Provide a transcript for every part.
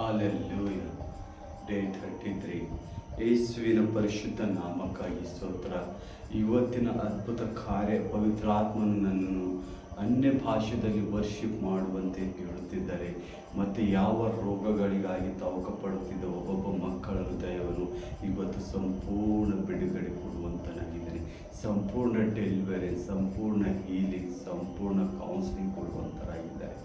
Hallelujah. Day 33. ಯೇಸುವಿನ ಪರಿಶುದ್ಧ ನಾಮಕ್ಕಾಗಿ ಸ್ತೋತ್ರ. ಇವತ್ತಿನ ಅದ್ಭುತ ಕಾರ್ಯ ಪವಿತ್ರಾತ್ಮನು ನನ್ನನ್ನು ಅನ್ಯ ಭಾಷೆಯಲ್ಲಿ ವರ್ಷಿಪ್ ಮಾಡುವಂತೆ ಹೇಳುತ್ತಿದ್ದಾರೆ. ಮತ್ತು ಯಾವ ರೋಗಗಳಿಗಾಗಿ ತವಕಪಡುತ್ತಿದ್ದ ಒಬ್ಬೊಬ್ಬ ಮಕ್ಕಳ ಹೃದಯವನ್ನು ಇವತ್ತು ಸಂಪೂರ್ಣ ಬಿಡುಗಡೆ ಕೊಡುವಂತನಾಗಿದ್ದಾನೆ. ಸಂಪೂರ್ಣ ಡೆಲಿವರಿ, ಸಂಪೂರ್ಣ ಹೀಲಿಂಗ್, ಸಂಪೂರ್ಣ ಕೌನ್ಸಿಲಿಂಗ್ ಕೊಡುವಂತರಾಗಿದ್ದಾರೆ.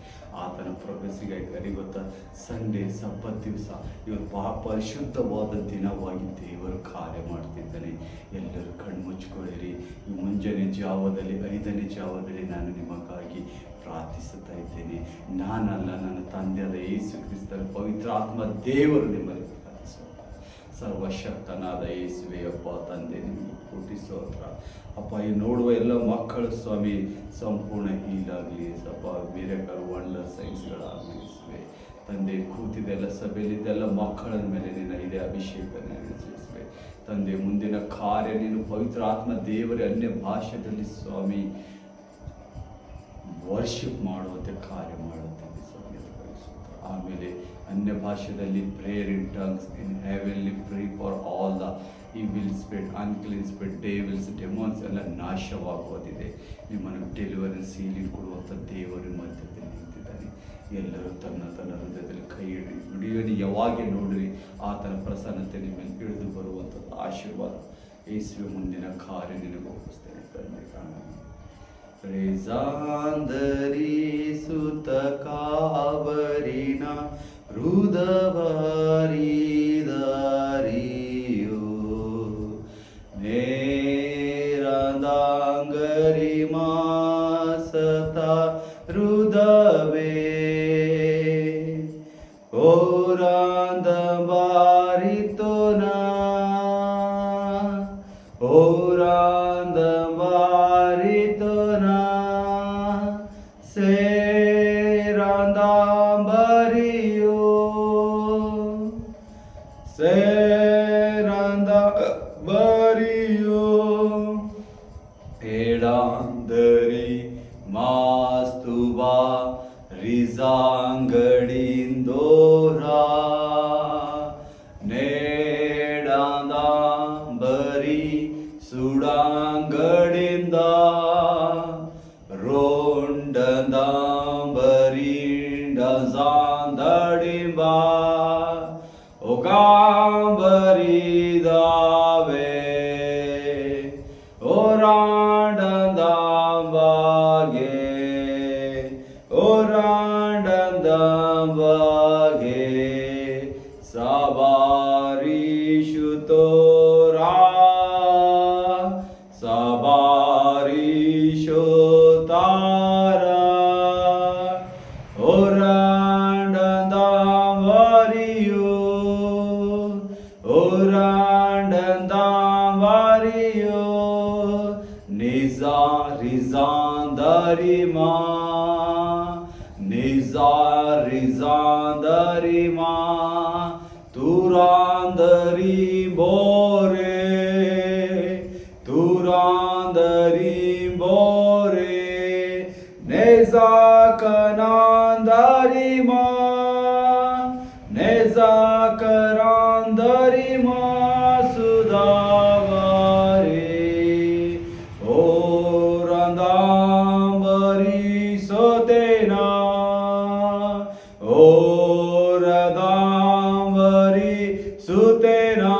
ಆತನ ಪ್ರವೇಶಿಗಾಗಿ ಇವತ್ತು ಸಂಡೇ ಸಬ್ಬತ್ ದಿವಸ, ಇವತ್ತು ಪರಿಶುದ್ಧವಾದ ದಿನವಾಗಿ ದೇವರು ಕಾರ್ಯ ಮಾಡ್ತಿದ್ದಾನೆ. ಎಲ್ಲರೂ ಕಣ್ಮುಚ್ಕೊಳ್ಳಿರಿ. ಈ ಮುಂಜಾನೆ ಜಾವದಲ್ಲಿ 5ನೇ ಜಾವದಲ್ಲಿ ನಾನು ನಿಮಗಾಗಿ ಪ್ರಾರ್ಥಿಸುತ್ತಾ ಇದ್ದೇನೆ. ನಾನಲ್ಲ, ನನ್ನ ತಂದೆಯಾದ ಯೇಸು ಕ್ರಿಸ್ತರ ಪವಿತ್ರಾತ್ಮ ದೇವರು ನಿಮ್ಮಲ್ಲಿ ಪ್ರಾರ್ಥಿಸುವ. ಸರ್ವಶಕ್ತನಾದ ಯೇಸುವೆ ಅಪ್ಪ ತಂದೆ, ನಿಮಗೆ ಕೋಟಿ ಸ್ತೋತ್ರ ಅಪ್ಪ. ಈ ನೋಡುವ ಎಲ್ಲ ಮಕ್ಕಳು ಸ್ವಾಮಿ ಸಂಪೂರ್ಣ ಹೀಲಾಗಲಿ ಸಪ್ಪ. ಮಿರಕಲ್ ವಂಡರ್ ಸೈನ್ಸ್ಗಳಾಗಲಿ ತಂದೆ. ಕೂತಿದ್ದೆಲ್ಲ ಸಭೆಯಲ್ಲಿದ್ದೆಲ್ಲ ಮಕ್ಕಳ ಮೇಲೆ ನಿನ್ನ ಇದೇ ಅಭಿಷೇಕ ನೆರವೇರಿಸುವೆ ತಂದೆ. ಮುಂದಿನ ಕಾರ್ಯ ನೀನು ಪವಿತ್ರ ಆತ್ಮ ದೇವರೇ ಅನ್ಯ ಭಾಷೆಯಲ್ಲಿ ಸ್ವಾಮಿ ವರ್ಷಿಪ್ ಮಾಡುವಂತೆ ಕಾರ್ಯ ಮಾಡುತ್ತದೆ ಸ್ವಾಮಿ. ಆಮೇಲೆ ಅನ್ಯ ಭಾಷೆಯಲ್ಲಿ prayer in tongues in heavenly free for all the evil spirit, unclean spirit, devils, demons ಎಲ್ಲ ನಾಶವಾಗುವುದಿದೆ. ನಿಮ್ಮನ್ನು ಡೆಲಿವರೆನ್ಸ್ ಹೀಲಿಂಗ್ ಕೊಡುವಂಥ ದೇವರು ಮಧ್ಯದಲ್ಲಿ ನಿಂತಿದ್ದಾನೆ. ಎಲ್ಲರೂ ತನ್ನ ಹೃದಯದಲ್ಲಿ ಕೈ ಹಿಡಿ ವಿಡಿಯೋని ಯಾವಾಗೇ ನೋಡಿರಿ ಆತನ ಪ್ರಸನ್ನತೆ ನಿಮ್ಮಲ್ಲಿ ಇಳಿದು ಬರುವಂಥದ್ದು ಆಶೀರ್ವಾದ. ಯೇಸುವೆ ಮುಂದಿನ ಕಾರ್ಯ ನಿನಗೆ ಒಪ್ಪಿಸ್ತೇನೆ ತಂದೆ. ರೇಜಾಂದರಿ ಸುತ ಕಾವರಿನ ಹೃದಯವಾರಿ ದಾರಿಯೋ ನೇರಂದಾಂಗರಿ ಮಾಸತ ಹೃದವೇ ಓರಾಂದಂಬಾರಿತೋನಾ ಓರಾಂದಂಬಾರಿತೋನಾ ಸೇರಂದಾಂಬರಿಯೋ ಸೇರಂದಾಂಬರಿಯೋ ಏಡಾಂದರಿ ಮಾಸ್ತುಬಾ ರಿಜಾಂಗಡಿಂದೋರಾ ನೇಡಾಂದಾಂಬರಿ ಸುಡಾಂಗಡಿಂದ ರೋಂಡಂದಾಂಬರಿ ಡಜಾಂದಡಿಂಬ ಒಗಾಂಬರಿದಾವೆ ಓರಾಂಡಂದಾಂಬಾಗೆ ಓರಾಂಡಂದಾಂಬಾಗೆ ಸಬಾರಿಷುತೋರಾ ಸಬಾರಿಷೋತಾರ ಓರಾಂಡಂದಾಂಬಾರಿಯೋ ಓರಾಂಡಂದಾಂಬಾರಿಯೋ ನಿಜಾ ರಿಜಾಂದರಿಮಾ ನಿಜಾ ರಿಜಾಂದರಿಮಾ ತುರಾಂದರಿ ಬೋರೆ ತುರಾಂದರಿ ಬೋರೆ ನೆಜಾ ಕನಾಂದರಿಮಾ ನೆಜಾ ಕರಾಂದರಿಮಾ ಸುಧಾವಾರೆ ಓರಂದಾಂಬರಿ ಸೋತೇನಾ ಓರದಾಂಬರಿ ಸುತೇನಾ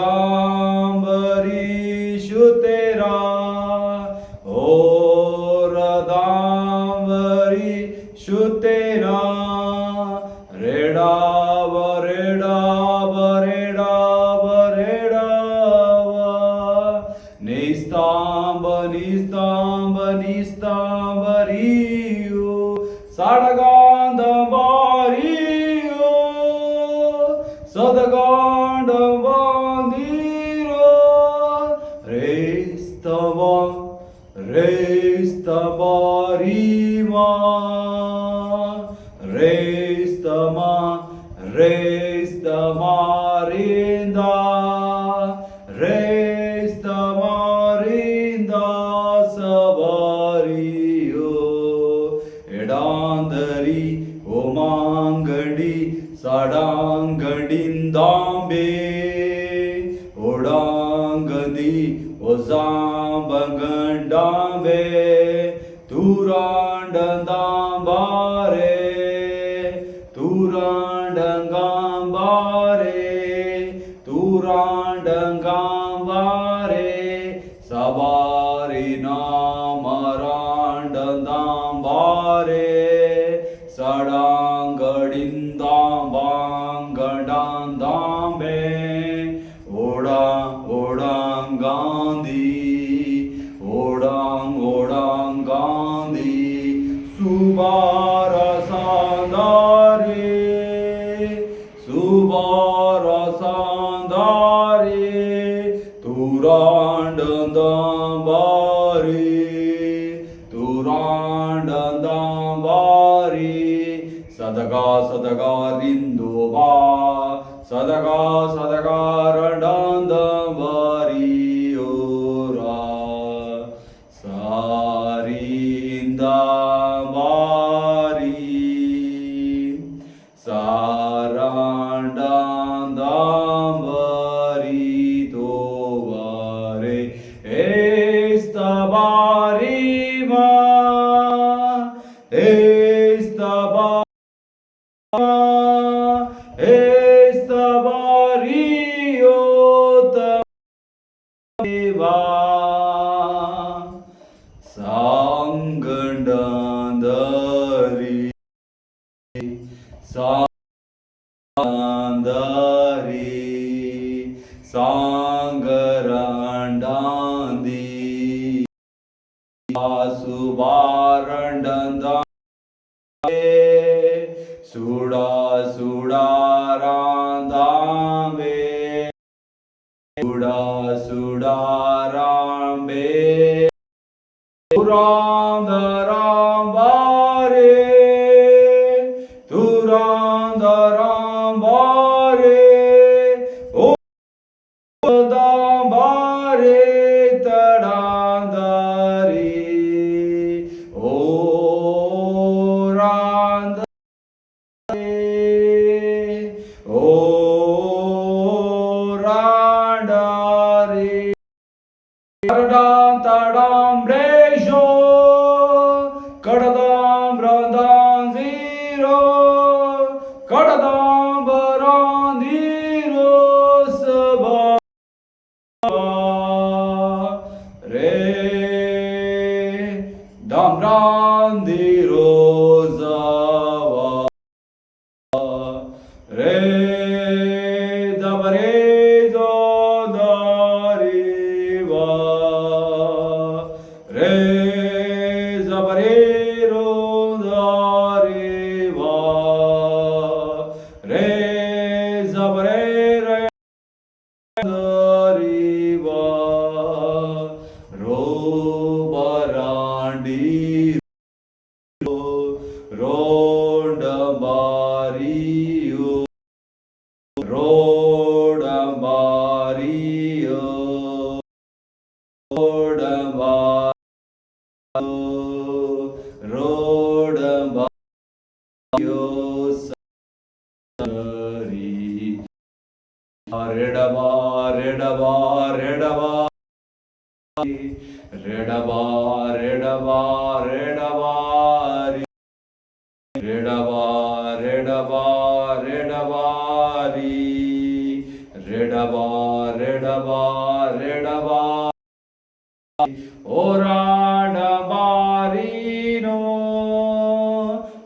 ಓರದಾಂಬರಿ ಶುತೇರಾ ಓರದಾಂಬರಿ ಶುತೇನಾ ರೇಡಾವ ರೇಡಾವ ರೇಡಾವ ರೇಡಾವ ನಿಸ್ತಾಂಬ ನಿಸ್ತಾಂಬ ನಿಸ್ತಾಂಬರಿಯೋ ಸಡಗಾಂಧಂಬಾರಿಯೋ ಸದಗಾಂಡಂಬಾಂದಿರೋ ರೇಸ್ತವ ರೇಸ್ತಬಾರಿಮಾ ರೇಸ್ತಮ ರೇಸ್ತಮಾರಿಂದ ರೇಸ್ತಮಾರಿಂದ ಸಬಾರಿಯೋ ಎಡಾಂದರಿ di ozambangandambe turandandambare turandangambare turandangambare sabari namarandandambare sadangadindambangandandambe odang Gandhi, odang Gandhi, Subara Sandari, Subara Sandari, Turandandambari, Turandandambari, Sadaga Sadaga Rindova, Sadaga Sadaga Randandambari. Sangandandari Sandari Sangarandandi Subarandandami Suda Sudarandame Suda Sudarambe Turandarambare Turandarambare Odambare Tadandari Orandare Orandare Tadam Tadam Brejo Kadadam Brandam Zero Kadadam Barandiro Sabha Re Dam Brandiro Zava Re Dabare Dariva Re Zabarero Dariva Re Zabarere Dariva Robarandi Rodambario Rodambario Rodambario Sari Redaba Redaba Redaba Redaba Redaba Redaba Redaba Redaba Redabari Redaba Redaba Redaba Orandambarino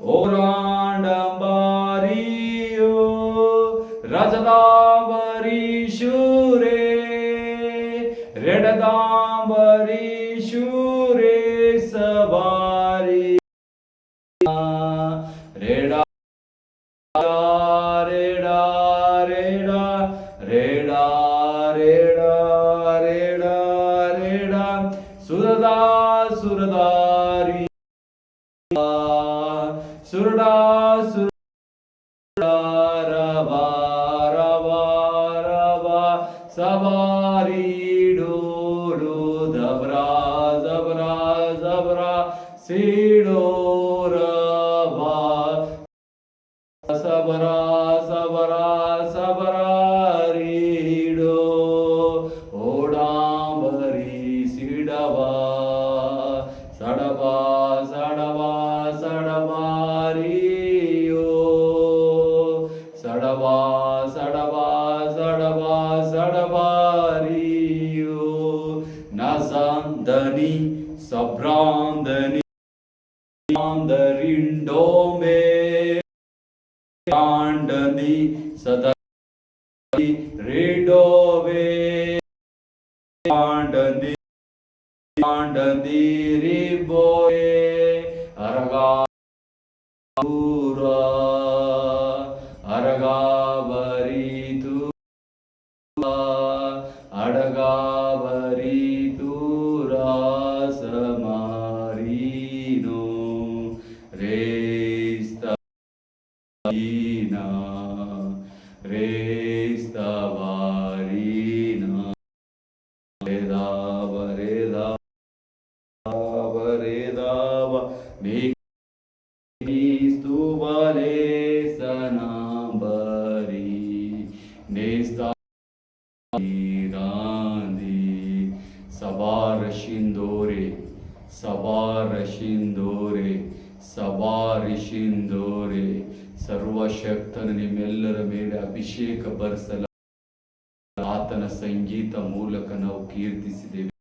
Orandambario Rajadambari Shure Redadambari Shure Sabari Reda Reda Reda Reda Reda Reda Reda Surada Suradari Surda Surda Rava Rava Rava Savari Do Do Dabra Zabra Zabra Sido Rava Sabra Sabra Sabra Rido Oda ದನಿ ಸಬ್ರಾಂದನಿ ರಿಂಡೋಮೆ ಕಾಂಡನಿ ಸದಾ ರೇಡೋವೆ ಕಾಂಡನಿ ಕಾಂಡನಿ ರಿಬೋಯೆ ಅರಗಾಪುರ ಅರಗಾಬರಿತು ಅಡಗಾಬರಿತು ರಾಸಮಾರೀನು ರೇಸ್ತವೀನ ರೇಸ್ತವಾರೀನ ರೇದಾವ ರೇದಾವ ರೇದಾವ ಸ್ತುವಲೇ ಸನಾಂಬರಿ ನೇಸ್ತಾ ಸಬಾರಶಿಂದೋರೆ ಸಬಾರಶಿಂದೋರೆ ಸಬಾರಿಶಿಂದೋರೆ ಸರ್ವಶಕ್ತನು ನಿಮ್ಮೆಲ್ಲರ ಮೇಲೆ ಅಭಿಷೇಕ ಬರೆಸಲ ಆತನ ಸಂಗೀತ ಮೂಲಕ ನಾವು ಕೀರ್ತಿಸಿದ್ದೇವೆ.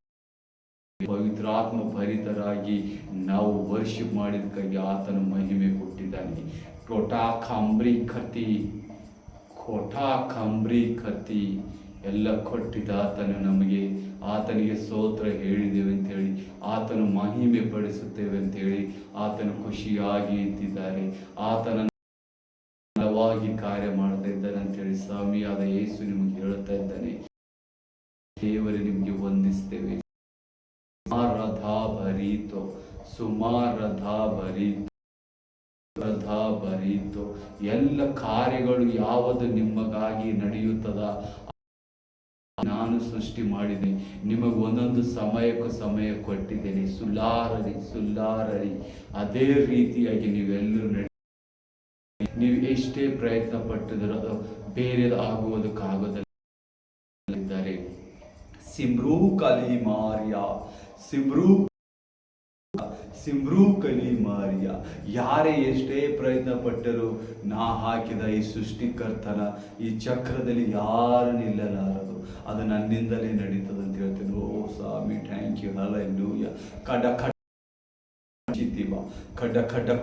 ಪವಿತ್ರಾತ್ಮ ಭರಿತರಾಗಿ ನಾವು ವರ್ಷಿಪ್ ಮಾಡಿದಕ್ಕಾಗಿ ಆತನ ಮಹಿಮೆ ಕೊಟ್ಟಿದ್ದಾನೆ. ಕೋಟಾ ಖಂಬ್ರಿ ಕತಿ ಎಲ್ಲ ಕೊಟ್ಟಿದ್ದ ಆತನು ನಮಗೆ, ಆತನಿಗೆ ಸ್ತೋತ್ರ ಹೇಳಿದ್ದೇವೆ ಅಂತೇಳಿ, ಆತನು ಮಹಿಮೆ ಪಡಿಸುತ್ತೇವೆ ಅಂತೇಳಿ ಆತನು ಖುಷಿಯಾಗಿ ಇದ್ದಿದ್ದಾರೆ. ಆತನ ಬಲವಾಗಿ ಕಾರ್ಯ ಮಾಡ್ತಾ ಇದ್ದಾನೆ ಅಂತೇಳಿ ಸ್ವಾಮಿಯಾದ ಯೇಸು ನಿಮಗೆ ಹೇಳುತ್ತಾ ಇದ್ದಾನೆ. ದೇವರೇ ನಿಮಗೆ ವಂದಿಸ್ತೇವೆ. ಸುಮಾರಧಾಭರಿತೋ ಎಲ್ಲ ಕಾರ್ಯಗಳು ಯಾವುದು ನಿಮಗಾಗಿ ನಡೆಯುತ್ತದ ನಾನು ಸೃಷ್ಟಿ ಮಾಡಿದೆ. ನಿಮಗೆ ಒಂದೊಂದು ಸಮಯ ಕೊಟ್ಟಿದ್ದೇನೆ. ಸುಲ್ಲಾರರಿ ಅದೇ ರೀತಿಯಾಗಿ ನೀವೆಲ್ಲರೂ ನೀವು ಎಷ್ಟೇ ಪ್ರಯತ್ನ ಪಟ್ಟಿದರೂ ಅದು ಬೇರೆ ಆಗುವುದಕ್ಕಾಗೋದಿದ್ದಾರೆ. ಸಿಮ್ರೂ ಕಲಿ ಮಾರಿಯ ಯಾರೇ ಎಷ್ಟೇ ಪ್ರಯತ್ನ ಪಟ್ಟರು ನಾ ಹಾಕಿದ ಈ ಸೃಷ್ಟಿಕರ್ತನ ಈ ಚಕ್ರದಲ್ಲಿ ಯಾರು ನಿಲ್ಲಲಾರದು. ಅದು ನನ್ನಿಂದಲೇ ನಡೀತದೆ ಅಂತ ಹೇಳ್ತೇನೆ. ಓ ಸ್ವಾಮಿ, ಥ್ಯಾಂಕ್ ಯು, ಹಲ್ಲೆಲೂಯಾ. ಖಡ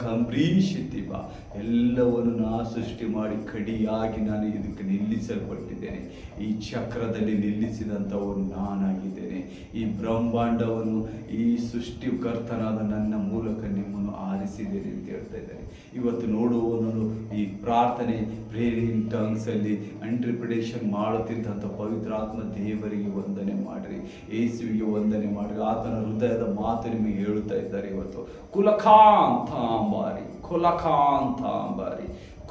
ಕಂಬ್ರೀಶಿತಿವ ಎಲ್ಲವನ್ನು ನಾ ಸೃಷ್ಟಿ ಮಾಡಿ ಕಡಿಯಾಗಿ ನಾನು ಇದಕ್ಕೆ ನಿಲ್ಲಿಸಲ್ಪಟ್ಟಿದ್ದೇನೆ. ಈ ಚಕ್ರದಲ್ಲಿ ನಿಲ್ಲಿಸಿದಂಥವನು ನಾನಾಗಿದ್ದೇನೆ. ಈ ಬ್ರಹ್ಮಾಂಡವನ್ನು ಈ ಸೃಷ್ಟಿಕರ್ತನಾದ ನನ್ನ ಮೂಲಕ ನಿಮ್ಮನ್ನು ಆರಿಸಿದ್ದೇನೆ ಅಂತ ಹೇಳ್ತಾ ಇದ್ದಾರೆ. ಇವತ್ತು ನೋಡುವವನು ಈ ಪ್ರಾರ್ಥನೆ ಪ್ರೇರಿಂಗ್ ಟಂಗ್ಸ್ ಅಲ್ಲಿ ಇಂಟರ್ಪ್ರಿಟೇಷನ್ ಮಾಡುತ್ತಿದ್ದಂಥ ಪವಿತ್ರಾತ್ಮ ದೇವರಿಗೆ ವಂದನೆ ಮಾಡಿರಿ, ಯೇಸುವಿಗೆ ವಂದನೆ ಮಾಡಿರಿ. ಆತನ ಹೃದಯದ ಮಾತು ನಿಮಗೆ ಹೇಳುತ್ತಾ ಇದ್ದಾರೆ ಇವತ್ತು.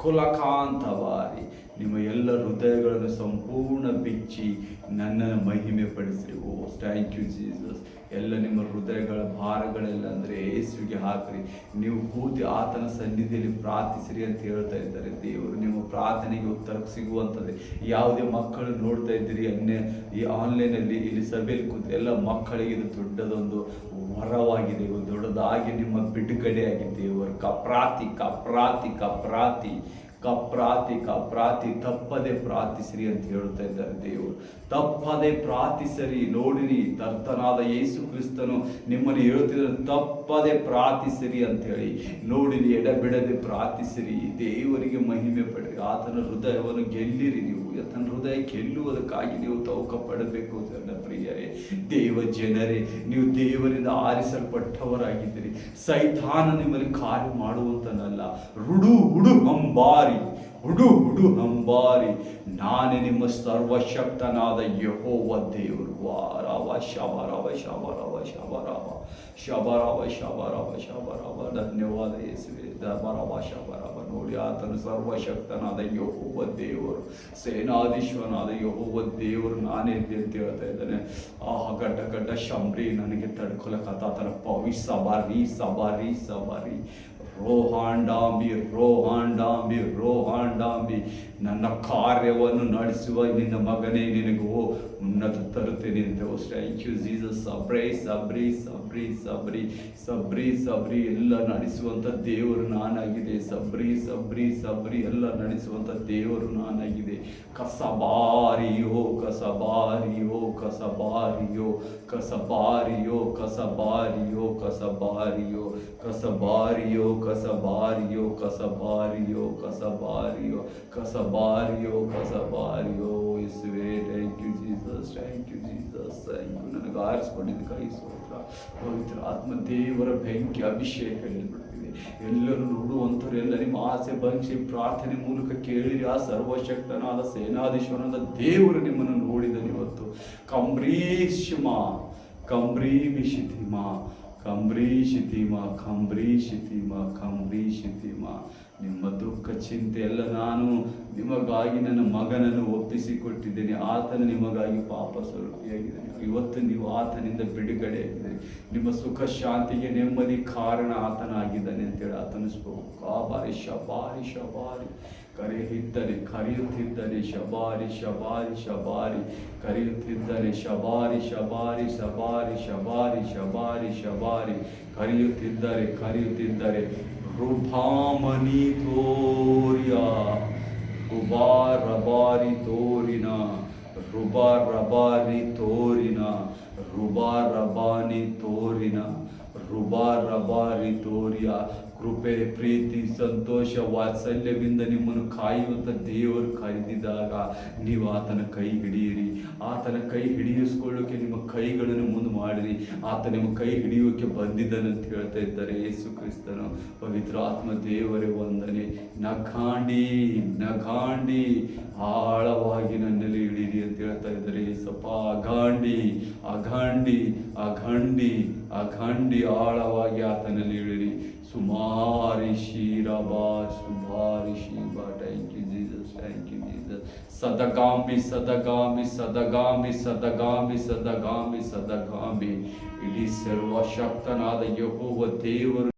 ಕುಲಕಾಂತವಾರಿ ನಿಮ್ಮ ಎಲ್ಲ ಹೃದಯಗಳನ್ನು ಸಂಪೂರ್ಣ ಬಿಚ್ಚಿ ನನ್ನನ್ನು ಮಹಿಮೆ ಪಡಿಸಿರಿ. ಓ ಥ್ಯಾಂಕ್ ಯು ಜೀಸಸ್. ಎಲ್ಲ ನಿಮ್ಮ ಹೃದಯಗಳ ಭಾರಗಳೆಲ್ಲ ಅಂದರೆ ಯೇಸುವಿಗೆ ಹಾಕಿರಿ. ನೀವು ಕೂತಿ ಆತನ ಸನ್ನಿಧಿಯಲ್ಲಿ ಪ್ರಾರ್ಥಿಸಿರಿ ಅಂತ ಹೇಳ್ತಾ ಇದ್ದಾರೆ ದೇವರು. ನಿಮ್ಮ ಪ್ರಾರ್ಥನೆಗೆ ಉತ್ತರ ಸಿಗುವಂಥದ್ದೇ. ಯಾವುದೇ ಮಕ್ಕಳು ನೋಡ್ತಾ ಇದ್ದೀರಿ ಈ ಆನ್ಲೈನಲ್ಲಿ, ಇಲ್ಲಿ ಸಭೆಯಲ್ಲಿ ಕೂತು ಎಲ್ಲ ಮಕ್ಕಳಿಗೆ ಇದು ದೊಡ್ಡದೊಂದು ವರವಾಗಿದೆ. ದೊಡ್ಡದಾಗಿ ನಿಮ್ಮ ಬಿಡುಗಡೆಯಾಗಿ ದೇವರು ಕಪ್ರಾತಿ ತಪ್ಪದೆ ಪ್ರಾರ್ಥಿಸಿರಿ ಅಂತ ಹೇಳ್ತಾ ಇದ್ದಾರೆ ದೇವರು. ತಪ್ಪದೆ ಪ್ರಾರ್ಥಿಸರಿ. ನೋಡಿರಿ, ಕರ್ತನಾದ ಯೇಸು ಕ್ರಿಸ್ತನು ನಿಮ್ಮನ್ನು ಹೇಳ್ತಿದ್ದಾರೆ, ತಪ್ಪದೆ ಪ್ರಾರ್ಥಿಸಿರಿ ಅಂತ ಹೇಳಿ. ನೋಡಿರಿ, ಎಡಬಿಡದೆ ಪ್ರಾರ್ಥಿಸಿರಿ, ದೇವರಿಗೆ ಮಹಿಮೆ ಪಡಿರಿ, ಆತನ ಹೃದಯವನ್ನು ಗೆಲ್ಲಿರಿ. ನೀವು ಆತನ ಹೃದಯ ಗೆಲ್ಲುವುದಕ್ಕಾಗಿ ನೀವು ತವಕ ಪಡಬೇಕು. ನನ್ನ ಪ್ರಿಯರೇ, ದೇವ ಜನರೇ, ನೀವು ದೇವರಿಂದ ಆರಿಸಲ್ಪಟ್ಟವರಾಗಿದ್ದೀರಿ. ಸೈತಾನ ನಿಮ್ಮಲ್ಲಿ ಕಾರ್ಯ ಮಾಡುವಂತನಲ್ಲ. ಹುಡು ಹಂಬಾರಿ ನಾನೇ ನಿಮ್ಮ ಸರ್ವಶಕ್ತನಾದ ಯೆಹೋವ ದೇವರು. ಶಬರವ ಧನ್ಯವಾದ ಯೇಸುವೆ. ಶಬರವ ನೋಡಿ, ಆತನು ಸರ್ವಶಕ್ತನಾದ ಯೆಹೋವ ದೇವರು, ಸೇನಾಧೀಶ್ವರನಾದ ಯೆಹೋವ ದೇವರು ನಾನೇ ಇದ್ದೆ ಅಂತ ಹೇಳ್ತಾ ಇದ್ದಾನೆ. ಗಡ್ಡ ಶಂಬ್ರಿ ನನಗೆ ತಡ್ಕೊಳಕತ್ತ ಆತನ ಸಬಾರಿ ರೋಹಾಂಡಾಂಬಿ ರೋಹಾಂಡಾಂಬಿ ರೋಹಾಂಡಾಂಬಿ. ನನ್ನ ಕಾರ್ಯವನ್ನು ನಡೆಸುವ ನಿನ್ನ ಮಗನೇ, ನಿನಗೆ ಉನ್ನತ ತರುತ್ತೇನೆ ಅಂತ. Thank you Jesus. ಸಬ್ರಿ ಸಬ್ರಿ ಸಬ್ರಿ ಸಬ್ರಿ ಸಬ್ರಿ ಸಬ್ರಿ ಎಲ್ಲ ನಡೆಸುವಂಥ ದೇವರು ನಾನಾಗಿದೆ. ಸಬ್ರಿ ಸಬ್ರಿ ಸಬ್ರಿ ಎಲ್ಲ ನಡೆಸುವಂಥ ದೇವರು ನಾನಾಗಿದೆ. ಕಸಬಾರಿಯೋ ಕಸಬಾರಿಯೋ ಕಸಬಾರಿಯೋ ಕಸಬಾರಿಯೋ ಕಸಬಾರಿಯೋ ಕಸಬಾರಿಯೋ ಕಸಬಾರಿಯೋ ಕಸಬಾರಿಯೋ ಕಸಬಾರಿಯೋ ಕಸಬಾರಿಯೋ ಕಸಬಾರಿಯೋ ಕಸಬಾರಿಯೋ. ಯೇಸುವೇ, thank you Jesus, thank you Jesus, thank you. ನನಗೆ ಆರಿಸ್ಕೊಂಡಿದ್ದು ಕೈ ಸ್ತೋತ್ರ. ಪವಿತ್ರ ಆತ್ಮ ದೇವರ ಬೆಂಕಿ ಅಭಿಷೇಕ ಬಿಡ್ತಿದೆ. ಎಲ್ಲರೂ ನೋಡುವಂಥವ್ರು ಎಲ್ಲ ನಿಮ್ಮ ಆಸೆ ಭಂಕ್ಷೆ ಪ್ರಾರ್ಥನೆ ಮೂಲಕ ಕೇಳಿರಿ. ಆ ಸರ್ವಶಕ್ತನಾದ ಸೇನಾಧೀಶ್ವರನಾದ ದೇವರು ನಿಮ್ಮನ್ನು ನೋಡಿದನು ಇವತ್ತು. ಕಂಬ್ರೀಶಿಮ ಕಂಬ್ರೀಮಿಶಿತಿಮ ಕಂಬ್ರೀಶಿತಿಮ ಕಂಬ್ರೀಶಿತಿಮ ಕಂಬ್ರೀಶಿತಿಮ. ನಿಮ್ಮ ದುಃಖ ಚಿಂತೆ ಎಲ್ಲ ನಾನು ನಿಮಗಾಗಿ ನನ್ನ ಮಗನನ್ನು ಒಪ್ಪಿಸಿಕೊಟ್ಟಿದ್ದೇನೆ. ಆತನು ನಿಮಗಾಗಿ ಪಾಪ ಸ್ವರೂಪಿಯಾಗಿದ್ದಾನೆ. ಇವತ್ತು ನೀವು ಆತನಿಂದ ಬಿಡುಗಡೆಯಾಗಿದ್ದೀರಿ. ನಿಮ್ಮ ಸುಖ ಶಾಂತಿಗೆ ನೆಮ್ಮದಿ ಕಾರಣ ಆತನಾಗಿದ್ದಾನೆ ಅಂತೇಳಿ ಆತನು ಬಾರಿ ಶಬಾರಿ ಶಬಾರಿ ಕರೆಯುತ್ತಿದ್ದಾನೆ ಕರೆಯುತ್ತಿದ್ದಾನೆ. ಶಬಾರಿ ಶಬಾರಿ ಶಬಾರಿ ಕರೆಯುತ್ತಿದ್ದಾನೆ. ಶಬಾರಿ ಶಬಾರಿ ಶಬಾರಿ ಶಬಾರಿ ಶಬಾರಿ ಶಬಾರಿ ಕರೆಯುತ್ತಿದ್ದಾರೆ ಕರೆಯುತ್ತಿದ್ದಾರೆ. ರುಭಾಮನಿ ತೋರ್ಯ ರುಬಾ ರಬಾರಿ ತೋರಿನ ರುಬಾ ರಬಾರಿ ತೋರಿನ ರುಬಾ ರಬಾನಿ ತೋರಿನ ರುಬಾ ರಬಾರಿ ತೋರಿಯ. ಕೃಪೆ ಪ್ರೀತಿ ಸಂತೋಷ ವಾತ್ಸಲ್ಯದಿಂದ ನಿಮ್ಮನ್ನು ಕಾಯುವಂಥ ದೇವರು ಕರೆದಿದ್ದಾಗ ನೀವು ಆತನ ಕೈ ಹಿಡಿಯಿರಿ. ಆತನ ಕೈ ಹಿಡಿಯಿಸ್ಕೊಳ್ಳೋಕೆ ನಿಮ್ಮ ಕೈಗಳನ್ನು ಮುಂದೆ ಮಾಡಿರಿ. ಆತ ನಿಮ್ಮ ಕೈ ಹಿಡಿಯೋಕೆ ಬಂದಿದ್ದನಂತ ಹೇಳ್ತಾ ಇದ್ದಾರೆ ಯೇಸು ಕ್ರಿಸ್ತನು. ಪವಿತ್ರ ಆತ್ಮ ದೇವರೇ ವಂದನೆ. ನಗಾಂಡಿ ನಗಾಂಡಿ ಆಳವಾಗಿ ನನ್ನಲ್ಲಿ ಹಿಡೀರಿ ಅಂತ ಹೇಳ್ತಾ ಇದ್ದಾರೆ ಏಸಪ್ಪ. ಅಗಾಂಡಿ ಅಗಾಂಡಿ ಅಗಂಡಿ ಅಗಂಡಿ ಆಳವಾಗಿ ಆತನಲ್ಲಿ ಇಳಿರಿ. ಸುಮಾರಿ ಶೀರಬಾ ಸುಮಾರಿ ಶೀಬಾ. Thank you Jesus, thank you Jesus. ಸದಗಾಂಬಿ ಸದಗಾಂಬಿ ಸದಗಾಂಬಿ ಸದಗಾಂಬಿ ಸದಗಾಂಬಿ ಸದಗಾಂಬಿ. ಇಡೀ ಸರ್ವಶಕ್ತನಾದ ಯೆಹೋವ ದೇವರು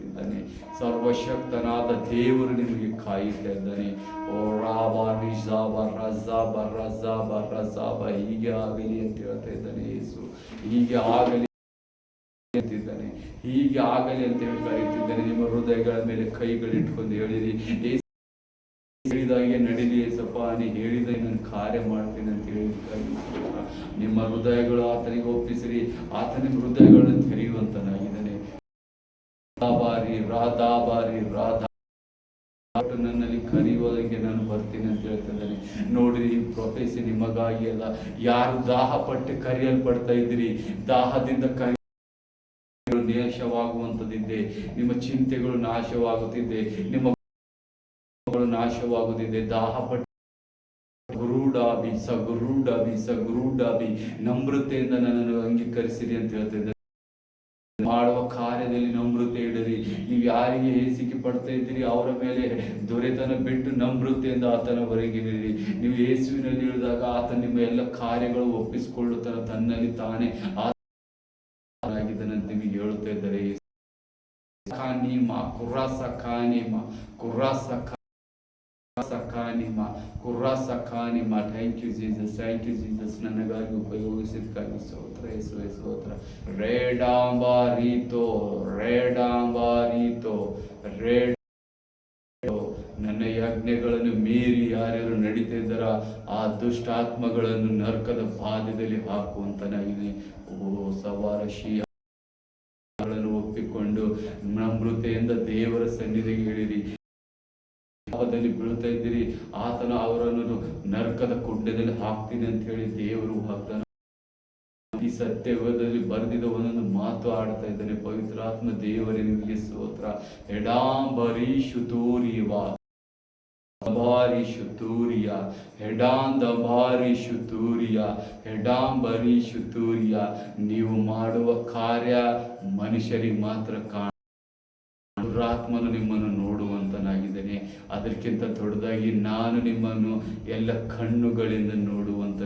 ಇದ್ದಾನೆ. ಸರ್ವಶಕ್ತನಾದ ದೇವರು ನಿಮಗೆ ಕಾಯುತ್ತಾ ಇದ್ದಾನೆ. ಓ ರಾಬಾ ನಿಜಾಬ ರಜಾಬ ರಜಾಬ ರಜಾಬ. ಹೀಗೆ ಆಗಲಿ ಅಂತ ಹೇಳ್ತಾ ಇದ್ದಾನೆ ಯೇಸು. ಹೀಗೆ ಆಗಲಿ ಅಂತಿದ್ದಾನೆ. ಹೀಗೆ ಆಗಲಿ ಅಂತ ಹೇಳಿ ಕರೀತಿದ್ದಾನೆ. ನಿಮ್ಮ ಹೃದಯಗಳ ಮೇಲೆ ಕೈಗಳಿಟ್ಕೊಂಡು ಹೇಳಿರಿ, ಹೇಳಿದಾಗೆ ನಡೀಲಿ ಏಸಪ್ಪ, ನೀ ಹೇಳಿದಾಗ ನಾನು ಕಾರ್ಯ ಮಾಡ್ತೀನಿ ಅಂತ ಹೇಳಿದಾಗ ನಿಮ್ಮ ಹೃದಯಗಳು ಆತನಿಗೆ ಒಪ್ಪಿಸಿರಿ. ಆತನ ಹೃದಯಗಳನ್ನು ತೆರೆಯುವಂತನಾಗಿದ್ದಾನೆ. ಬಾರಿ ರಾಧಾ ಬಾರಿ ರಾಧಾ ನನ್ನಲ್ಲಿ ಕರೆಯುವುದಕ್ಕೆ ನಾನು ಬರ್ತೀನಿ ಅಂತ ಹೇಳ್ತಿದ್ದಾನೆ. ನೋಡ್ರಿ, ಈ ಪ್ರೊಫೆಸಿ ನಿಮಗಾಗಿ ಅಲ್ಲ. ಯಾರು ದಾಹ ಪಟ್ಟು ಕರೆಯಲ್ಪಡ್ತಾ ಇದ್ದೀರಿ, ದಾಹದಿಂದ ನಾಶವಾಗುವಂಥದ್ದಿದೆ. ನಿಮ್ಮ ಚಿಂತೆಗಳು ನಾಶವಾಗುತ್ತಿದೆ, ನಿಮ್ಮ ನಾಶವಾಗುತ್ತಿದೆ. ದಾಹಪಟ್ಟು ಗುರುಡಾಬಿ ಸಗುರುಡಾಬಿ ಸಗುರುಡಾಬಿ ನಮ್ರತೆಯಿಂದ ನನ್ನನ್ನು ಅಂಗೀಕರಿಸಿರಿ ಅಂತ ಹೇಳ್ತಿದ್ದೆ. ಮಾಡುವ ಕಾರ್ಯದಲ್ಲಿ ನಮ್ರತೆ ಇಡರಿ. ನೀವು ಯಾರಿಗೆ ಹೇಸಿಕೆ ಪಡ್ತಾ ಇದ್ದೀರಿ ಅವರ ಮೇಲೆ ದೊರೆತನ ಬಿಟ್ಟು ನಮ್ರತೆಯಿಂದ ಆತನ ಹೊರಗಿರಿ. ನೀವು ಯೇಸುವಿನಲ್ಲಿ ಇಳಿದಾಗ ಆತ ನಿಮ್ಮ ಎಲ್ಲ ಕಾರ್ಯಗಳು ಒಪ್ಪಿಸಿಕೊಳ್ಳುತ್ತಾನೆ. ತನ್ನಲ್ಲಿ ತಾನೇ ಆಗಿದ್ದಾನಂತ ನಿಮಗೆ ಹೇಳುತ್ತಾ ಇದ್ದಾರೆ. Thank you Jesus, thank you Jesus. ನನಗಾಗಿ ಉಪಯೋಗಿಸಿದಕ್ಕಾಗಿ ಸ್ತೋತ್ರ ಯೇಸುವೇ ಸ್ತೋತ್ರ. ರೇಡಾಂಬಾರೀತೋ ರೇಡಾಂಬಾರೀತೋ ರೇಡ. ನನ್ನ ಯಜ್ಞಗಳನ್ನು ಮೀರಿ ಯಾರ್ಯಾರು ನಡೀತಾ ಇದ್ದಾರ ಆ ದುಷ್ಟಾತ್ಮಗಳನ್ನು ನರಕದ ಬಾಧ್ಯದಲ್ಲಿ ಹಾಕುವಂತನಾಗಿದೆ. ಓ ಸವಾರ ಶೀಗಳನ್ನು ಒಪ್ಪಿಕೊಂಡು ನಮ್ರತೆಯಿಂದ ದೇವರ ಸನ್ನಿಧಿಗೆ ಹೇಳಿರಿ. ಪಾಪದಲ್ಲಿ ಬೀಳ್ತಾ ಇದ್ದೀರಿ, ಆತನ ಅವರನ್ನು ನರಕದ ಕುಂಡದಲ್ಲಿ ಹಾಕ್ತೀನಿ ಅಂತ ಹೇಳಿ ದೇವರು ಹಾಕ್ತಾನೆ. ಈ ಸತ್ಯದಲ್ಲಿ ಬರೆದಿದ್ದ ಒಂದೊಂದು ಮಾತು ಆಡ್ತಾ ಇದ್ದಾನೆ. ಪವಿತ್ರಾತ್ಮ ದೇವರೇ ನಿಮಗೆ ಸ್ತೋತ್ರ. ಎಡಾಂಬರೀಶು ತೂರಿವಾ ಶುತೂರಿಯ ಹೆಡಾಂದಬಾರಿ ಶುತೂರಿಯ ಹೆಡಾಂಬರಿ ಶುತೂರಿಯ. ನೀವು ಮಾಡುವ ಕಾರ್ಯ ಮನುಷ್ಯರಿಗೆ ಮಾತ್ರ ಕಾಣ. ದುರಾತ್ಮನು ನಿಮ್ಮನ್ನು ನೋಡುವಂತನಾಗಿದ್ದೇನೆ. ಅದಕ್ಕಿಂತ ದೊಡ್ಡದಾಗಿ ನಾನು ನಿಮ್ಮನ್ನು ಎಲ್ಲ ಕಣ್ಣುಗಳಿಂದ ನೋಡುವಂತ.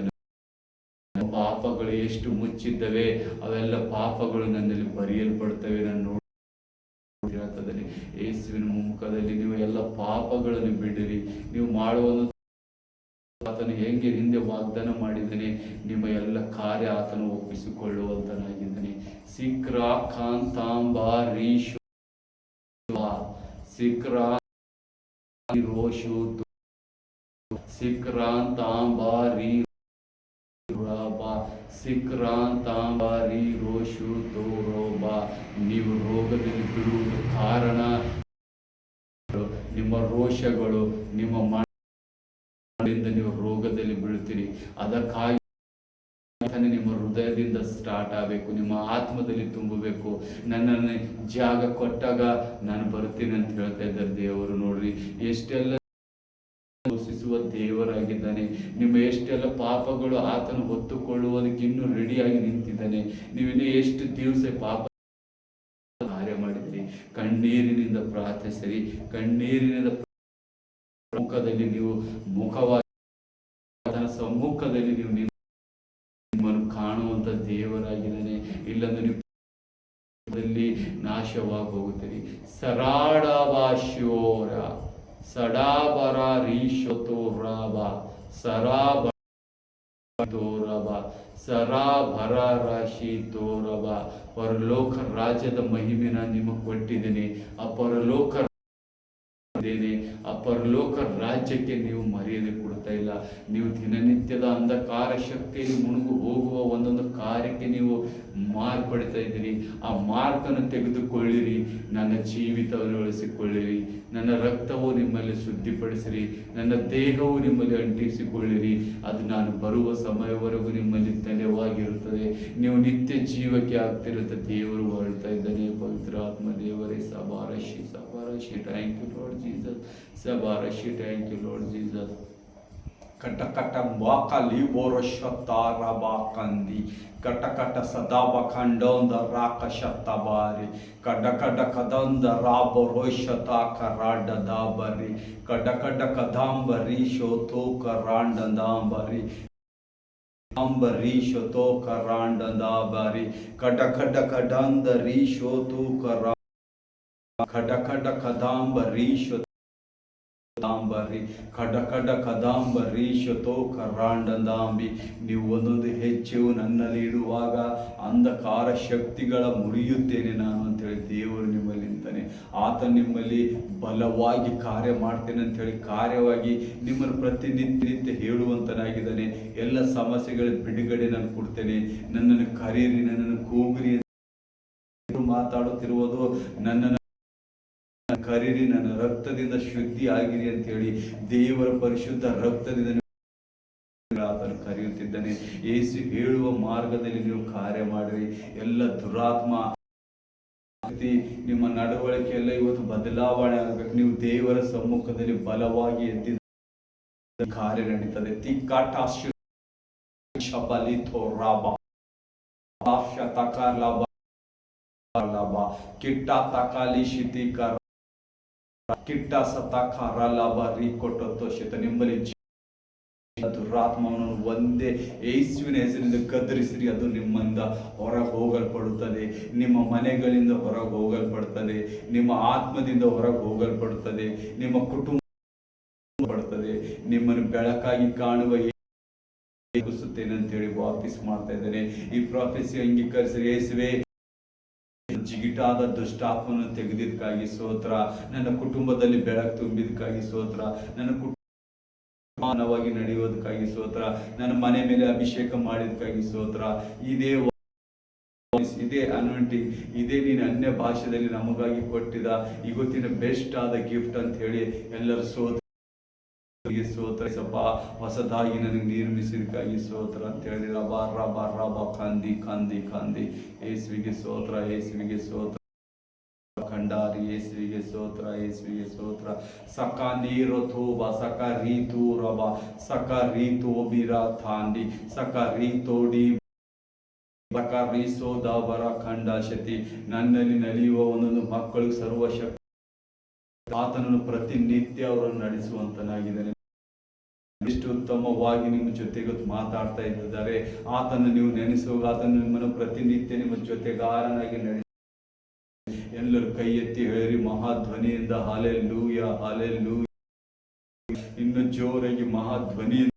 ಪಾಪಗಳು ಎಷ್ಟು ಮುಚ್ಚಿದ್ದವೆ ಅವೆಲ್ಲ ಪಾಪಗಳು ನನ್ನಲ್ಲಿ ಬರೆಯಲ್ಪಡ್ತವೆ. ನಾನು ಹೇಳ್ತದೆ ಯೇಸುವಿನ ಮುಖದಲ್ಲಿ ನೀವು ಎಲ್ಲ ಪಾಪಗಳನ್ನು ಬಿಡಿರಿ. ನೀವು ಮಾಡುವ ಆತನು ಹೆಂಗೆ ಹಿಂದೆ ವಾಗ್ದಾನ ಮಾಡಿದ್ದಾನೆ, ನಿಮ್ಮ ಎಲ್ಲ ಕಾರ್ಯ ಆತನು ಒಪ್ಪಿಸಿಕೊಳ್ಳುವಂತನಾಗಿದ್ದಾನೆ. ಸಿಕ್ರಾ ಕಾಂತಾಂಬಾರೀಶು ಸಿಕ್ರಾ ರೋಷು ಸಿಕ್ರಾಂತಾಂಬಾರಿ ಸಿಕ್ರಾಂತಾಂಬಾರಿ ರೋಷು ತೋರೋಬ. ನೀವು ರೋಗದಲ್ಲಿ ಬಿಡುವುದು ಕಾರಣ ನಿಮ್ಮ ರೋಷಗಳು, ನಿಮ್ಮ ಮನದಿಂದ ನೀವು ರೋಗದಲ್ಲಿ ಬೀಳ್ತೀರಿ. ಅದಕ್ಕಾಗಿ ನಿಮ್ಮ ಹೃದಯದಿಂದ ಸ್ಟಾರ್ಟ್ ಆಗಬೇಕು, ನಿಮ್ಮ ಆತ್ಮದಲ್ಲಿ ತುಂಬಬೇಕು. ನನ್ನನ್ನು ಜಾಗ ಕೊಟ್ಟಾಗ ನಾನು ಬರ್ತೀನಿ ಅಂತ ಹೇಳ್ತಾ ಇದ್ದಾರೆ ದೇವರು. ನೋಡ್ರಿ ಎಷ್ಟೆಲ್ಲ ಘೋಷಿಸುವ ದೇವರಾಗಿದ್ದಾನೆ. ನಿಮ್ಮ ಎಷ್ಟೆಲ್ಲ ಪಾಪಗಳು ಆತನು ಹೊತ್ತುಕೊಳ್ಳುವುದಕ್ಕೆ ಇನ್ನೂ ರೆಡಿಯಾಗಿ ನಿಂತಿದ್ದಾನೆ. ನೀವಿನ್ನೂ ಎಷ್ಟು ದಿವಸ ಪಾಪ ಕಾರ್ಯ ಮಾಡಿದ್ರಿ, ಕಣ್ಣೀರಿನಿಂದ ಪ್ರಾರ್ಥಿಸಿರಿ. ಕಣ್ಣೀರಿನಿಂದ ಮುಖದಲ್ಲಿ ನೀವು ಮುಖವಾಗಿ ಆತನ ಸಮ್ಮುಖದಲ್ಲಿ ನೀವು ನಿಮ್ಮನ್ನು ಕಾಣುವಂತ ದೇವರಾಗಿದ್ದಾನೆ. ಇಲ್ಲಂದ್ರೆ ನೀವು ನಾಶವಾಗಿ ಹೋಗುತ್ತೀರಿ. ಸರಾಡವಾಶ್ಯೋರ ಸಡಾಬರ ರೀಶೋತೋರಬ ಸರಾಬ ತೋರಬ ಸರಾಭರ ರಾಶಿ ತೋರಬ. ಪರಲೋಕ ರಾಜ್ಯದ ಮಹಿಮೆನ ನಿಮಗೆ ಕೊಟ್ಟಿದ್ದೇನೆ. ಆ ಪರಲೋಕ ಆ ಪರಲೋಕ ರಾಜ್ಯಕ್ಕೆ ನೀವು ಮರ್ಯಾದೆ ಕೊಡ್ತಾ ಇಲ್ಲ. ನೀವು ದಿನನಿತ್ಯದ ಅಂಧಕಾರ ಶಕ್ತಿಯಲ್ಲಿ ಮುಳುಗು ಹೋಗುವ ಒಂದೊಂದು ಕಾರ್ಯಕ್ಕೆ ನೀವು ಮಾರ್ಪಡ್ತಾ ಇದ್ದೀರಿ. ಆ ಮಾರ್ಕನ್ನು ತೆಗೆದುಕೊಳ್ಳಿರಿ. ನನ್ನ ಜೀವಿತವನ್ನು ಉಳಿಸಿಕೊಳ್ಳಿರಿ. ನನ್ನ ರಕ್ತವು ನಿಮ್ಮಲ್ಲಿ ಶುದ್ಧಿಪಡಿಸಿರಿ. ನನ್ನ ದೇಹವು ನಿಮ್ಮಲ್ಲಿ ಅಂಟಿಸಿಕೊಳ್ಳಿರಿ. ಅದು ನಾನು ಬರುವ ಸಮಯವರೆಗೂ ನಿಮ್ಮಲ್ಲಿ ತಲೆವಾಗಿರುತ್ತದೆ. ನೀವು ನಿತ್ಯ ಜೀವಕ್ಕೆ ಆಗ್ತಿರುತ್ತೆ. ದೇವರು ಹೊರಡ್ತಾ ಇದ್ದಾನೆ. ಪವಿತ್ರ ಆತ್ಮ ದೇವರೇ ಸಬಾರಶಿ ಸಬಾರಶಿ. Thank you Lord Jesus. ಸಬಾರಶಿ. Thank you Lord Jesus. ಕಟಕಟ ಬಾಕಲಿ ಬೋರಶತಾರಬಾಕಂದಿ ಕಟಕಟ ಸದಾಬ ಖಂಡೋಂದ ರಾಕಶತಬಾರಿ ಕಡಕಡ ಕದಂದ ರಾಬರೋಷತ ಕರಾಡದಾಬರಿ ಕಡಕಡ ಕದಾಂಬರಿ ಶೋತೋ ಕರಾಂಡದಾಂಬರಿ ಅಂಬರಿ ಶೋತೋ ಕರಾಂಡದಾಬರಿ ಕಡಕಡ ಕದಂದರಿ ಶೋತೋ ಕರಾ ಕಡಕಡ ಕದಾಂಬರಿ ದಾಂಬರಿ ಕಡಕಡ ಕದಾಂಬರಿ ಶತೋ ಕರಾಂಡದಾಂಬಿ. ನೀವು ಒಂದೊಂದು ಹೆಚ್ಚು ನನ್ನಲ್ಲಿ ಇಡುವಾಗ ಅಂಧಕಾರ ಶಕ್ತಿಗಳ ಮುರಿಯುತ್ತೇನೆ ನಾನು ಅಂತೇಳಿ ದೇವರು ನಿಮ್ಮಲ್ಲಿ ನಿಂತಾನೆ. ಆತ ನಿಮ್ಮಲ್ಲಿ ಬಲವಾಗಿ ಕಾರ್ಯ ಮಾಡ್ತೇನೆ ಅಂತೇಳಿ ಕಾರ್ಯವಾಗಿ ನಿಮ್ಮನ್ನು ಪ್ರತಿನಿತ್ಯ ಹೇಳುವಂತನಾಗಿದ್ದಾನೆ. ಎಲ್ಲ ಸಮಸ್ಯೆಗಳ ಬಿಡುಗಡೆ ನಾನು ಕೊಡ್ತೇನೆ. ನನ್ನನ್ನು ಕರೀರಿ, ನನ್ನನ್ನು ಕೂಗಿರಿ ಮಾತಾಡುತ್ತಿರುವುದು. ನನ್ನನ್ನು ಕರೀರಿ, ನನ್ನ ರಕ್ತದಿಂದ ಶುದ್ಧಿ ಆಗಿರಿ ಅಂತ ಹೇಳಿ ದೇವರ ಪರಿಶುದ್ಧ ರಕ್ತದಿಂದ ಆತನು ಕರೆಯುತ್ತಿದ್ದಾನೆ. ಯೇಸು ಹೇಳುವ ಮಾರ್ಗದಲ್ಲಿ ನೀವು ಕಾರ್ಯ ಮಾಡಿರಿ. ಎಲ್ಲ ದುರಾತ್ಮ ನಿಮ್ಮ ನಡವಳಿಕೆ ಎಲ್ಲ ಇವತ್ತು ಬದಲಾವಣೆ ಆಗಬೇಕು. ನೀವು ದೇವರ ಸಮ್ಮುಖದಲ್ಲಿ ಬಲವಾಗಿ ಎದ್ದಿದ್ದ ಕಾರ್ಯ ನಡೀತದೆ. ಕಿಟ್ಟ ತಕಾಲಿ ಶಿತಿಕರ ಕಿಟ್ಟ ಸತಾಕಾರ ಲಾಭ ರೀ ಕೊಟ್ಟೋ ಶಿತ. ನಿಮ್ಮಲ್ಲಿ ದುರಾತ್ಮವನ್ನು ಒಂದೇ ಯೇಸುವಿನ ಹೆಸರಿನಿಂದ ಗದರಿಸಿರಿ. ಅದು ನಿಮ್ಮಿಂದ ಹೊರಗೆ ಹೋಗಲ್ಪಡುತ್ತದೆ. ನಿಮ್ಮ ಮನೆಗಳಿಂದ ಹೊರಗೆ ಹೋಗಲ್ಪಡುತ್ತದೆ. ನಿಮ್ಮ ಆತ್ಮದಿಂದ ಹೊರಗೆ ಹೋಗಲ್ಪಡುತ್ತದೆ. ನಿಮ್ಮ ಕುಟುಂಬ ಪಡುತ್ತದೆ. ನಿಮ್ಮನ್ನು ಬೆಳಕಾಗಿ ಕಾಣುವ ಹೇಗಿಸುತ್ತೇನೆ ಅಂತ ಹೇಳಿ ವಾಪಸ್ ಮಾಡ್ತಾ ಇದ್ದೇನೆ. ಈ ಪ್ರಾಫೆಸಿ ಅಂಗೀಕರಿಸಿರಿ. ಯೇಸುವೇ, ಜಿಗಿಟಾದ ದುಷ್ಟಾತ್ಮವನ್ನು ತೆಗೆದಿದ್ದಕ್ಕಾಗಿ ಸ್ತೋತ್ರ. ನನ್ನ ಕುಟುಂಬದಲ್ಲಿ ಬೆಳಕು ತುಂಬಿದಕ್ಕಾಗಿ ಸ್ತೋತ್ರ. ನನ್ನ ಮಾನವಾಗಿ ನಡೆಯೋದಕ್ಕಾಗಿ ಸ್ತೋತ್ರ. ನನ್ನ ಮನೆ ಮೇಲೆ ಅಭಿಷೇಕ ಮಾಡಿದಕ್ಕಾಗಿ ಸ್ತೋತ್ರ. ಇದೇ ಅನಾಯಿಂಟಿಂಗ್, ಇದೇ ನೀನು ಅನ್ಯ ಭಾಷೆಯಲ್ಲಿ ನಮಗಾಗಿ ಕೊಟ್ಟಿದ ಇವತ್ತಿನ ಬೆಸ್ಟ್ ಆದ ಗಿಫ್ಟ್ ಅಂತ ಹೇಳಿ ಎಲ್ಲರೂ ಸ್ತೋತ್ರ ಸಪ ಹೊಸದಾಗಿ ನನಗೆ ನಿರ್ಮಿಸಿದಕ್ಕಾಗಿ ಸ್ತೋತ್ರ ಅಂತ ಹೇಳಿ ರಬಾ ರಬಾ ರಬಾ ಕಂದಿ ಕಂದಿ ಕಂದಿ. ಯೇಸುವಿಗೆ ಸ್ತೋತ್ರ, ಯೇಸುವಿಗೆ ಸ್ತೋತ್ರ. ಖಂಡಾರಿ ಯೇಸುವಿಗೆ ಸ್ತೋತ್ರ, ಯೇಸುವಿಗೆ ಸ್ತೋತ್ರ. ಸಕ ನೀರು ತೂಬ ಸಕ ರೀತು ರಬ ಸಕ ರೀತು ಬಿರ ಥಾಂಡಿ ಸಕ ರೀತೋಡಿ ಸಕ ರೀಸೋದಾವರ ಖಂಡಾಶತಿ. ನನ್ನಲ್ಲಿ ನಲಿಯುವ ಒಂದೊಂದು ಮಕ್ಕಳಿಗೆ ಸರ್ವಶಕ್ತಿ ಆತನನ್ನು ಪ್ರತಿನಿತ್ಯ ಅವರನ್ನು ನಡೆಸುವಂತನಾಗಿದ್ದಾನೆ. ಎಷ್ಟು ಉತ್ತಮವಾಗಿ ನಿಮ್ಮ ಜೊತೆಗೆ ಮಾತಾಡ್ತಾ ಇದ್ದಾರೆ. ಆತನ ನೀವು ನೆನೆಸುವಾಗ ಆತನು ನಿಮ್ಮನ್ನು ಪ್ರತಿನಿತ್ಯ ನಿಮ್ಮ ಜೊತೆಗಾರನಾಗಿ ನಡೆಸಿ ಎಲ್ಲರೂ ಕೈ ಎತ್ತಿ ಹೇಳಿರಿ ಮಹಾಧ್ವನಿಯಿಂದ ಹಾಲೆಲ್ಲೂಯ ಹಾಲೆಲ್ಲೂಯ. ಇನ್ನು ಜೋರಾಗಿ ಮಹಾಧ್ವನಿಯಿಂದ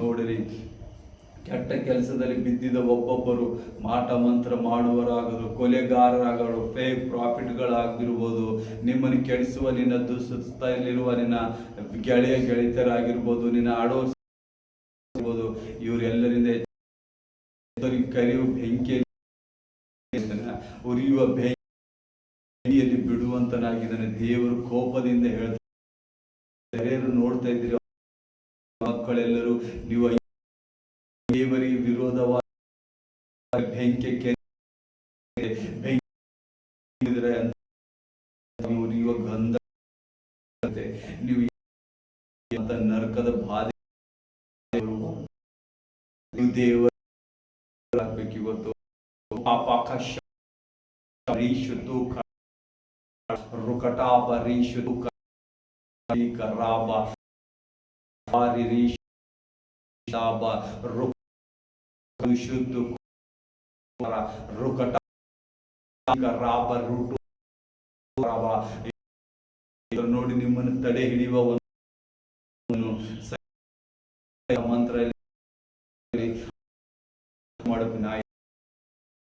ನೋಡಿರಿ, ಕೆಟ್ಟ ಕೆಲಸದಲ್ಲಿ ಬಿದ್ದಿದ್ದ ಒಬ್ಬೊಬ್ಬರು ಮಾಟ ಮಂತ್ರ ಮಾಡುವರಾಗರು, ಕೊಲೆಗಾರರಾಗರು, ಫೇಕ್ ಪ್ರಾಫಿಟ್ಗಳಾಗಿರ್ಬೋದು, ನಿಮ್ಮನ್ನು ಕೆಡಿಸುವ ನಿನ್ನ ದುಸುತ್ತಲಿರುವ ನಿನ್ನ ಗೆಳೆಯರಾಗಿರ್ಬೋದು, ನಿನ್ನ ಆಡೋ ಇವರೆಲ್ಲರಿಂದ ಕರಿಯುವ ಬೆಂಕಿಯಲ್ಲಿ ಉರಿಯುವ ಬೆಂಕಿಯಲ್ಲಿ ಬಿಡುವಂತನಾಗಿದ್ದಾನೆ. ದೇವರು ಕೋಪದಿಂದ ಹೇಳ್ತಾರೆ, ನೋಡ್ತಾ ಇದ್ದೀರಿ ಮಕ್ಕಳೆಲ್ಲರೂ ನೀವು ದೇವರಿಗೆ ವಿರೋಧವಾಗಿ ಬೆಂಕಿ ಉರಿಯುವ ಗಂಧ, ನೀವು ನರಕದ ಬಾಧೆ ದೇವರ ಇವತ್ತು ನೋಡಿ ನಿಮ್ಮನ್ನು ತಡೆ ಹಿಡಿಯುವ ಒಂದು ಮಂತ್ರ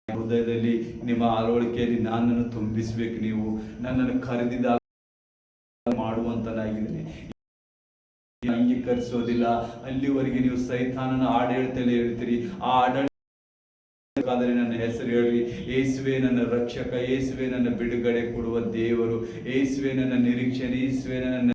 ಹೃದಯದಲ್ಲಿ ನಿಮ್ಮ ಅಳವಡಿಕೆಯಲ್ಲಿ ನನ್ನನ್ನು ತುಂಬಿಸ್ಬೇಕು. ನೀವು ನನ್ನನ್ನು ಖರೀದಿದಾಗ ಮಾಡುವಂತನಾಗಿದ್ದೀನಿ, ಅಂಗೀಕರಿಸೋದಿಲ್ಲ. ಅಲ್ಲಿವರೆಗೆ ನೀವು ಸೈತಾನನ ಆಡಳಿತದಲ್ಲಿ ಹೇಳ್ತೀರಿ. ಆ ಆಡಳಿತ ನನ್ನ ಹೆಸರು ಹೇಳಿ, ಯೇಸುವೆ ನನ್ನ ರಕ್ಷಕ, ಯೇಸುವೆ ನನ್ನ ಬಿಡುಗಡೆ ಕೊಡುವ ದೇವರು, ಯೇಸುವೆ ನನ್ನ ನಿರೀಕ್ಷೆ, ಯೇಸುವೆ ನನ್ನ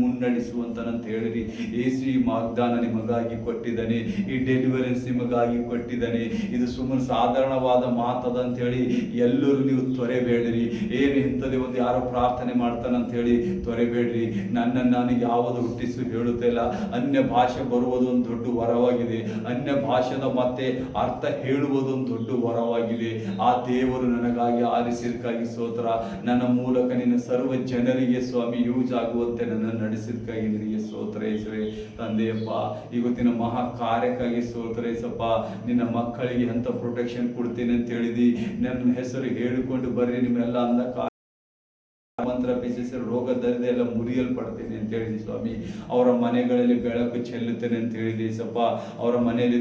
ಮುನ್ನಡೆಸುವಂತನಂತ ಹೇಳಿರಿ. ಯೇಸು ಈ ವಾಗ್ದಾನ ನಿಮಗಾಗಿ ಕೊಟ್ಟಿದ್ದಾನೆ, ಈ ಡೆಲಿವರೆನ್ಸ್ ನಿಮಗಾಗಿ ಕೊಟ್ಟಿದ್ದಾನೆ. ಇದು ಸುಮ್ಮನೆ ಸಾಧಾರಣವಾದ ಮಾತದ ಅಂತ ಹೇಳಿ ಎಲ್ಲರೂ ನೀವು ತೊರೆಬೇಡ್ರಿ. ಏನು ಇಂಥದೇ ಒಂದು ಯಾರೋ ಪ್ರಾರ್ಥನೆ ಮಾಡ್ತಾನಂತ ಹೇಳಿ ತೊರೆಬೇಡ್ರಿ. ನನ್ನನ್ನು ನಾನು ಯಾವುದು ಹುಟ್ಟಿಸು ಹೇಳುತ್ತಿಲ್ಲ. ಅನ್ಯ ಭಾಷೆ ಬರುವುದೊಂದು ದೊಡ್ಡ ವರವಾಗಿದೆ. ಅನ್ಯ ಭಾಷೆದ ಮತ್ತೆ ಅರ್ಥ ಹೇಳುವುದೊಂದು ದೊಡ್ಡ ವರವಾಗಿದೆ. ಆ ದೇವರು ನನಗಾಗಿ ಆರಿಸಿದಕ್ಕಾಗಿ ಸ್ತೋತ್ರ. ನನ್ನ ಮೂಲಕ ನಿನ್ನ ಸರ್ವ ಜನರಿಗೆ ಸ್ವಾಮಿ ಯೂಸ್ ಆಗುವಂತೆ ನನ್ನ ನಡೆಸಿದಕ್ಕಾಗಿ ನಿನಗೆ ಸ್ತೋತ್ರ ಯೇಸುವೆ. ತಂದೆಯಪ್ಪ, ಇವತ್ತಿನ ಮಹಾ ಕಾರ್ಯಕ್ಕಾಗಿ ಸ್ತೋತ್ರ ಯೇಸಪ್ಪ. ನಿನ್ನ ಮಕ್ಕಳಿಗೆ ಅಂತ ಪ್ರೊಟೆಕ್ಷನ್ ಕೊಡ್ತೀನಿ ಅಂತ ಹೇಳಿದಿ. ನನ್ನ ಹೆಸರು ಹೇಳಿಕೊಂಡು ಬರ್ರಿ, ನಿಮ್ಮೆಲ್ಲ ಅಂಧಕಾರ ಮಂತ್ರ ಪಿಶಾಚ ರೋಗ ದರಿದ್ರ ಎಲ್ಲ ಮುರಿಯಲ್ಪಡ್ತೇನೆ ಅಂತ ಹೇಳಿದಿ ಸ್ವಾಮಿ. ಅವರ ಮನೆಗಳಲ್ಲಿ ಬೆಳಕು ಚೆಲ್ಲುತ್ತೇನೆ ಅಂತ ಹೇಳಿದಿ ಯೇಸಪ್ಪ. ಅವರ ಮನೆಯಲ್ಲಿ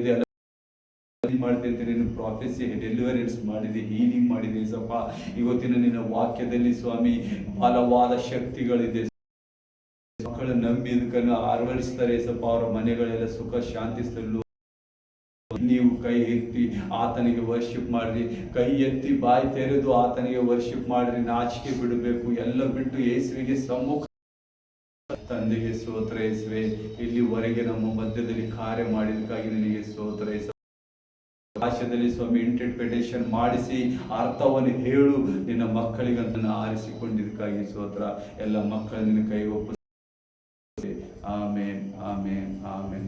ಮಾಡ್ತೇನೆ, ನೀನು ಪ್ರಾಫೆಸಿ ಡೆಲಿವರೆನ್ಸ್ ಮಾಡಿದೆ, ಹೀಲಿಂಗ್ ಮಾಡಿದೆ ಯೇಸಪ್ಪ. ಇವತ್ತಿನ ನಿನ್ನ ವಾಕ್ಯದಲ್ಲಿ ಸ್ವಾಮಿ ಬಲವಾದ ಶಕ್ತಿಗಳಿದೆ. ಮಕ್ಕಳು ನಂಬಿ ಇದಕ್ಕನ್ನು ಅಳವಡಿಸ್ತಾರೆ ಯೇಸಪ್ಪ. ಅವರ ಮನೆಗಳೆಲ್ಲ ಸುಖ ಶಾಂತಿ ಸಲ್ಲು. ನೀವು ಕೈ ಎತ್ತಿ ಆತನಿಗೆ ವರ್ಷಿಪ್ ಮಾಡ್ರಿ. ಕೈ ಎತ್ತಿ ಬಾಯಿ ತೆರೆದು ಆತನಿಗೆ ವರ್ಷಿಪ್ ಮಾಡ್ರಿ. ನಾಚಿಕೆ ಬಿಡಬೇಕು, ಎಲ್ಲ ಬಿಟ್ಟು ಯೇಸುವಿಗೆ ಸಮ್ಮುಖ. ತಂದೆಗೆ ಸ್ತೋತ್ರ ಯೇಸುವೆ. ಇಲ್ಲಿವರೆಗೆ ನಮ್ಮ ಮಧ್ಯದಲ್ಲಿ ಕಾರ್ಯ ಮಾಡಿದಕ್ಕಾಗಿ ನಿನಗೆ ಸ್ತೋತ್ರ ಯೇಸು. ಭಾಷೆಯಲ್ಲಿ ಸ್ವಾಮಿ ಇಂಟರ್ಪ್ರಿಟೇಷನ್ ಮಾಡಿಸಿ ಅರ್ಥವನ್ನು ಹೇಳು ನಿನ್ನ ಮಕ್ಕಳಿಗಂತ ಆರಿಸಿಕೊಂಡಿದ್ದಕ್ಕಾಗಿ ಸ್ತೋತ್ರ. ಎಲ್ಲ ಮಕ್ಕಳ ನಿನ್ನ ಕೈ ಒಪ್ಪಿಸಿ. ಆಮೇನ್, ಆಮೇನ್, ಆಮೇನ್.